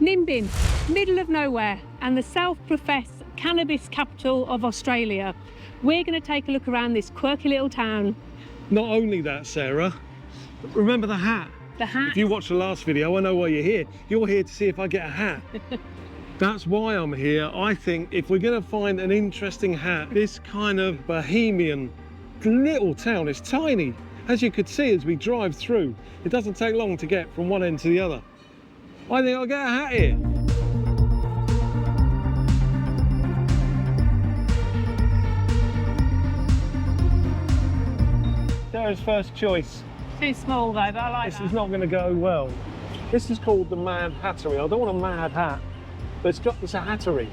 Nimbin, middle of nowhere, and the self-professed cannabis capital of Australia. We're going to take a look around this quirky little town. Not only that, Sarah, remember the hat? The hat. If you watched the last video, I know why you're here. You're here to see if I get a hat. That's why I'm here. I think if we're going to find an interesting hat, this kind of bohemian little town is tiny. As you could see as we drive through, it doesn't take long to get from one end to the other. I think I'll get a hat here. Sarah's first choice. Too small though, but I like This that. is not going to go well. This is called the Mad Hattery. I don't want a mad hat, but it's a hattery.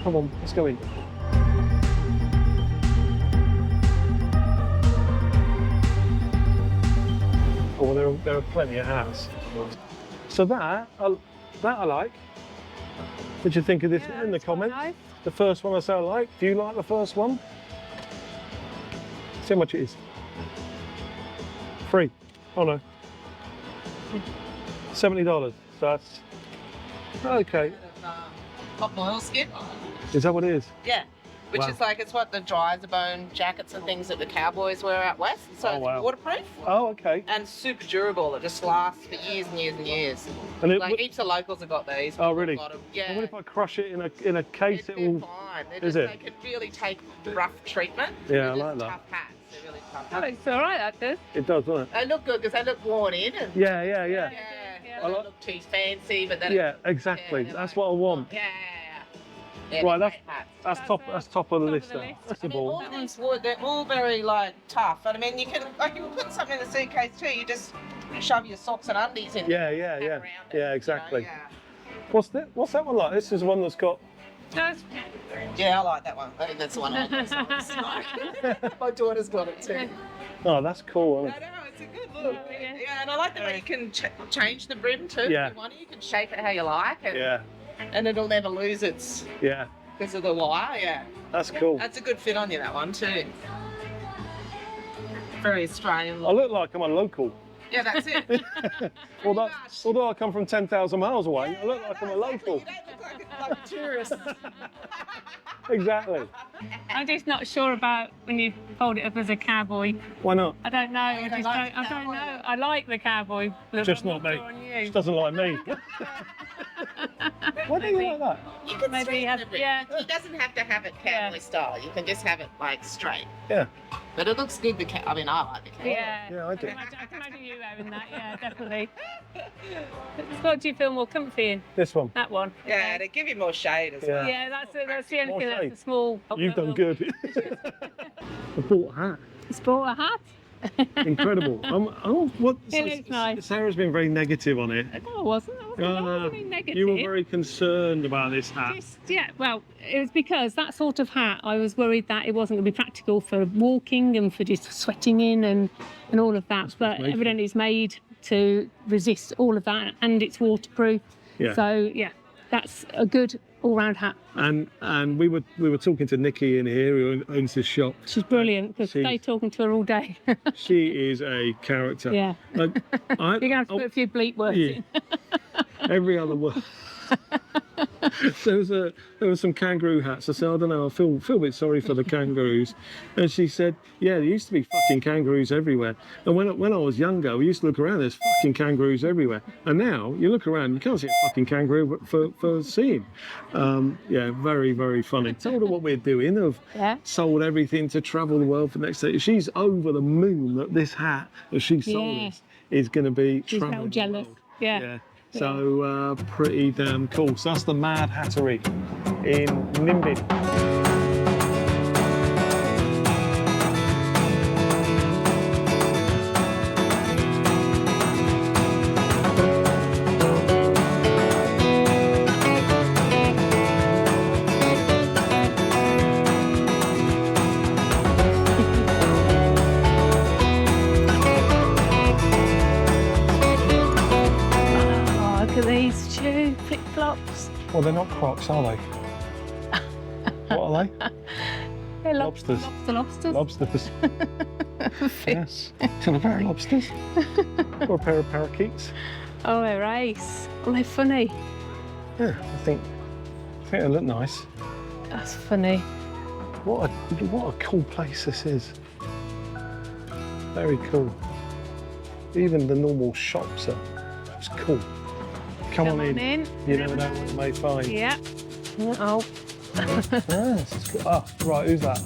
Come on, let's go in. Oh, there are plenty of hats. So that I like. What do you think of this in the comments? Nice. The first one I say I like. Do you like the first one? See how much it is. Free. Oh no. $70. So that's okay. Cotton oil skin. Is that what it is? Yeah. Which Wow. is like, it's what the dry-as-a-bone jackets and things that the cowboys wear out west. So Oh, wow. it's waterproof Oh, okay. and super durable. It just lasts for years and years and years. And it, Like heaps of locals have got these. Oh, really? We've got 'em. Yeah. and what if I crush it in a case? They're It will. fine. They're Is just, it? They could really take rough treatment. Yeah, They're I like just that. tough hats. They're really tough That hats. looks all right, that does. It does, doesn't it? They look good because they look worn in. And Yeah. yeah. Yeah. They don't look too fancy, but then Yeah, exactly. they're That's like- what I want. Yeah. Yeah, Right, they're great hats. That's top of the list. of the then. list. That's I the mean, ball. all these wood, they're all very like tough. And I mean, you can put something in the suitcase too. You just shove your socks and undies in. Yeah. around it, Yeah, you exactly. know, What's that one like? This is one that's got. yeah, I like that one. I think that's the one I like. My daughter's got it too. Oh, that's cool. I Isn't it? know, it's a good look. Yeah. Yeah, and I like the way you can change the brim too. Yeah. If you want to, you can shape it how you like, Yeah, and it'll never lose its yeah. because of the wire. Yeah, That's cool. that's a good fit on you. That one too. Very Australian I look. look like I'm a local. Yeah, that's it. Although I come from 10,000 miles away, I look like I'm a local. You don't look like a tourist. Exactly. I'm just not sure about when you fold it up as a cowboy. Why not? I don't know. I don't just like don't, the I don't cowboy know. I like the cowboy. Look, Just I'm not me. sure on you. She doesn't like me. Why do you like that? You can Maybe straighten he has- the brim. yeah. He doesn't have to have it cowboy style. You can just have it like straight. Yeah. But it looks good. I mean, I like the cowboy. Yeah. Yeah, I do. I can imagine you wearing that. Yeah, definitely. What do you feel more comfy in? This one. That one. Yeah, to give you more shade as well. Yeah, that's the only More thing. shade. That's a small. You've done good. I bought a hat. You bought a hat? Incredible. What? It looks nice. Sarah's been very negative on it. No, I wasn't. I wasn't being negative. You were very concerned about this hat. Yeah, well, it was because that sort of hat, I was worried that it wasn't going to be practical for walking and for just sweating in and all of that. But made for. evidently it's made to resist all of that and it's waterproof. Yeah. So, yeah, that's a good all-round hat. And we were talking to Nikki in here, who owns this shop. She's brilliant because She- stay talking to her all day. She is a character. Yeah. Like, You're going to have to put a few bleep words yeah. in. Every other word. There was some kangaroo hats. I said, I don't know, I feel a bit sorry for the kangaroos. And she said, yeah, there used to be fucking kangaroos everywhere. And when I was younger, we used to look around, there's fucking kangaroos everywhere. And now you look around, you can't see a fucking kangaroo for seeing. Yeah, very, very funny. Told her what we're doing. Have Yeah. sold everything to travel the world for the next day. She's over the moon that this hat that she sold Yeah. us is going to be She's travelling very the jealous. world. Yeah. Yeah. So pretty damn cool. So that's the Mad Hattery in Nimbin. Oh, look at these shoe flip-flops. Well, they're not Crocs, are they? What are they? They're Lobsters. Lobsters. Lobsters. Fish. Yes. Got a pair of lobsters. Or a pair of parakeets. Oh, erase. Oh, they're funny. Yeah, I think they look nice. That's funny. What a cool place this is. Very cool. Even the normal shops are just cool. Come on in. You never know what you may find. Yeah. Oh. Yes, it's cool. Ah, right, who's that?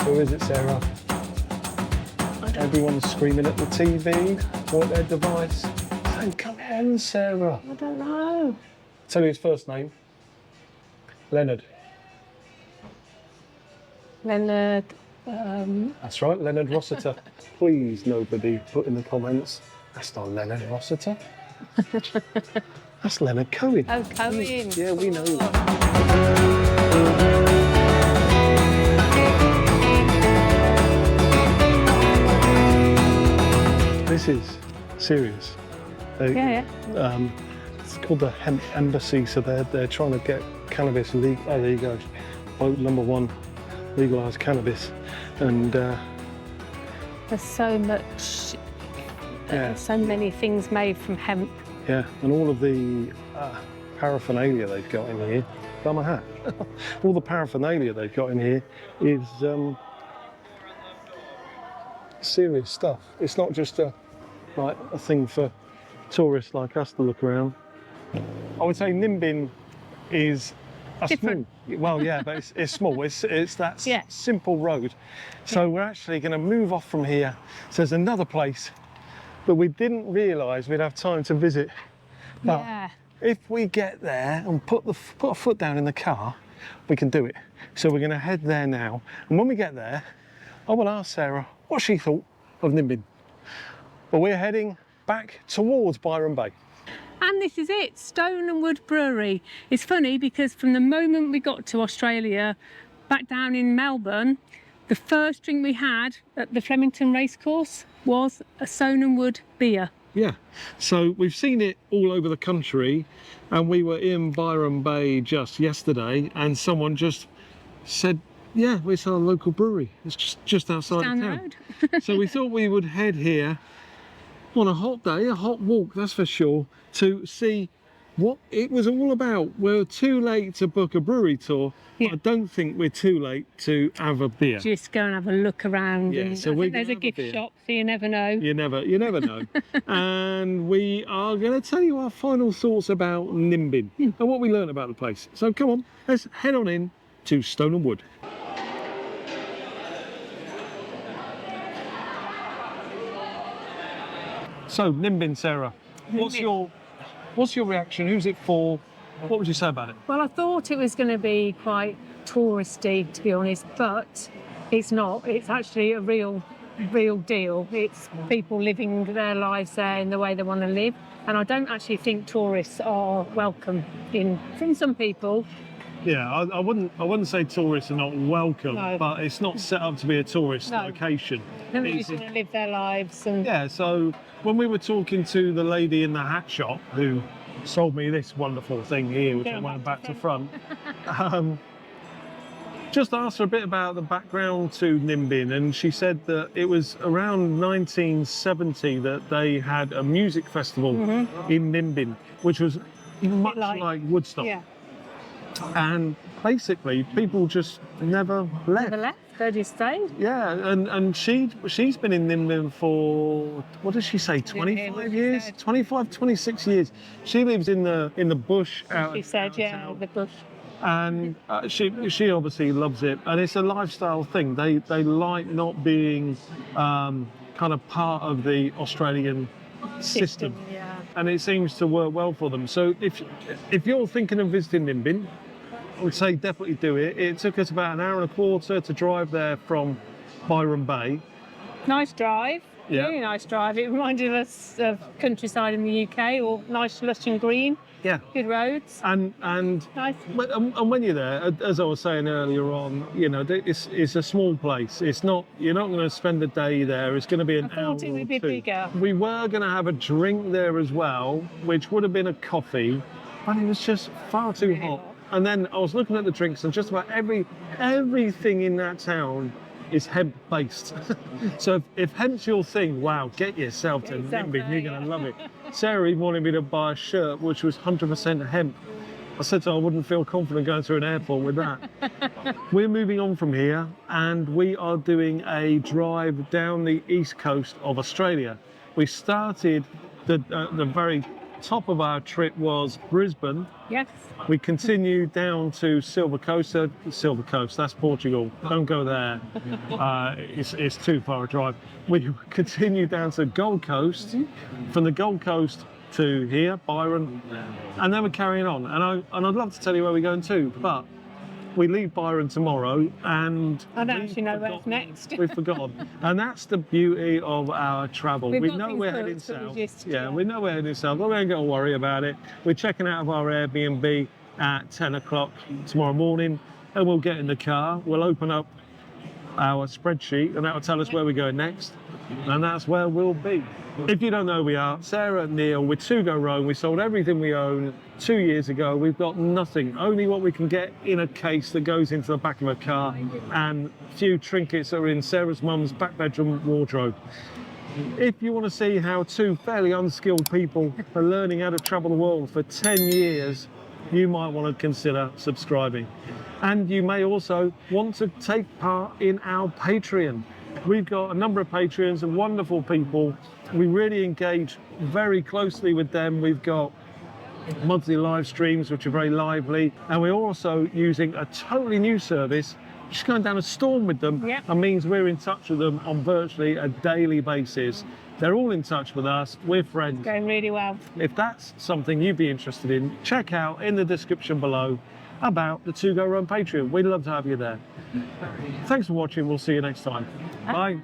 Who is it, Sarah? Everyone's screaming at the TV or at their device. So come on, Sarah. I don't know. Tell you his first name. Leonard. Leonard. That's right, Leonard Rossiter. Please, nobody put in the comments, that's not Leonard Rossiter. That's Leonard Cohen. Oh, Cohen. Yeah, we know. This is serious. Yeah. It's called the Hemp Embassy, so they're trying to get cannabis legal. Oh, there you go. Vote number 1, legalise cannabis. And There's so much. Yeah. So many things made from hemp. yeah, and all of the paraphernalia they've got in here. Got my hat. All the paraphernalia they've got in here is serious stuff. It's not just a thing for tourists like us to look around. I would say Nimbin is a Different. small. Well, yeah, but it's small. It's that Yeah. simple road. So we're actually going to move off from here. So there's another place that we didn't realise we'd have time to visit. But Yeah. if we get there and put a foot down in the car, we can do it. So we're going to head there now. And when we get there, I will ask Sarah what she thought of Nimbin. But we're heading back towards Byron Bay. And this is it, Stone and Wood Brewery. It's funny because from the moment we got to Australia, back down in Melbourne, the first drink we had at the Flemington Racecourse was a Stone and Wood beer. Yeah, so we've seen it all over the country, and we were in Byron Bay just yesterday, and someone just said, yeah, it's our local brewery. It's just outside Down the of town. road. So we thought we would head here on a hot day, a hot walk, that's for sure, to see what it was all about. We're too late to book a brewery tour, but Yeah. I don't think we're too late to have a beer. Just go and have a look around. Yeah, And so I we're think there's gonna a have a gift beer. shop, so you never know. You never know. And we are going to tell you our final thoughts about Nimbin and what we learned about the place. So come on, let's head on in to Stone and Wood. So Nimbin, Sarah, what's your reaction? Who's it for? What would you say about it? Well, I thought it was going to be quite touristy, to be honest, but it's not. It's actually a real deal. It's people living their lives there in the way they want to live. And I don't actually think tourists are welcome from some people. Yeah, I wouldn't say tourists are not welcome, No. but it's not set up to be a tourist No. location. They're It's- just want to live their lives. And Yeah, so when we were talking to the lady in the hat shop who sold me this wonderful thing here, which I went back to front, just asked her a bit about the background to Nimbin, and she said that it was around 1970 that they had a music festival in Nimbin, which was much like Woodstock. yeah, And basically, people just never left. never left. They just stayed. Yeah, and she's been in Nimbin for, what does she say, 25 years? 25, 26 years. She lives in the bush out. She said, yeah, out. the bush. And she obviously loves it, and it's a lifestyle thing. They like not being kind of part of the Australian system. Yeah. And it seems to work well for them. So if you're thinking of visiting Nimbin, I would say definitely do it. It took us about an hour and a quarter to drive there from Byron Bay. Nice drive. Yeah. Really nice drive. It reminded us of countryside in the UK, or nice lush and green. Yeah. Good roads. And Nice. when you're there, as I was saying earlier on, you know, it's a small place. You're not going to spend a day there. It's going to be an I hour thought it or would be two. bigger. We were going to have a drink there as well, which would have been a coffee, but it was just far too Really hot. hot. And then I was looking at the drinks, and just about everything in that town is hemp based. So if hemp's your thing, wow, get yourself to Nimbin, you're going to love it. Sarah even wanted me to buy a shirt which was 100% hemp. I said to her I wouldn't feel confident going through an airport with that. We're moving on from here and we are doing a drive down the east coast of Australia. We started, the very top of our trip was Brisbane. Yes. We continued down to Silver Coast, that's Portugal. Don't go there. It's too far a drive. We continued down to Gold Coast. From the Gold Coast to here, Byron, and then we're carrying on. And I'd love to tell you where we're going to, but we leave Byron tomorrow, and I don't actually know where's next. We've forgotten, and that's the beauty of our travel. We've We got know things we're booked, heading but south. we just- Yeah, we know we're heading south. But we ain't got to worry about it. We're checking out of our Airbnb at 10 o'clock tomorrow morning, and we'll get in the car. We'll open up our spreadsheet, and that will tell us where we're going next, and that's where we'll be. If you don't know who we are, Sarah and Neil, we're To Go Roam. We sold everything we own 2 years ago. We've got nothing, only what we can get in a case that goes into the back of a car, and a few trinkets that are in Sarah's mum's back bedroom wardrobe. If you want to see how two fairly unskilled people are learning how to travel the world for 10 years, you might want to consider subscribing. And you may also want to take part in our Patreon. We've got a number of Patreons and wonderful people. We really engage very closely with them. We've got monthly live streams, which are very lively. And we're also using a totally new service, just going down a storm with them. Yep. That means we're in touch with them on virtually a daily basis. They're all in touch with us. We're friends. Going really well. If that's something you'd be interested in, check out in the description below about the To Go Roam Patreon. We'd love to have you there. Thanks for watching. We'll see you next time. Bye.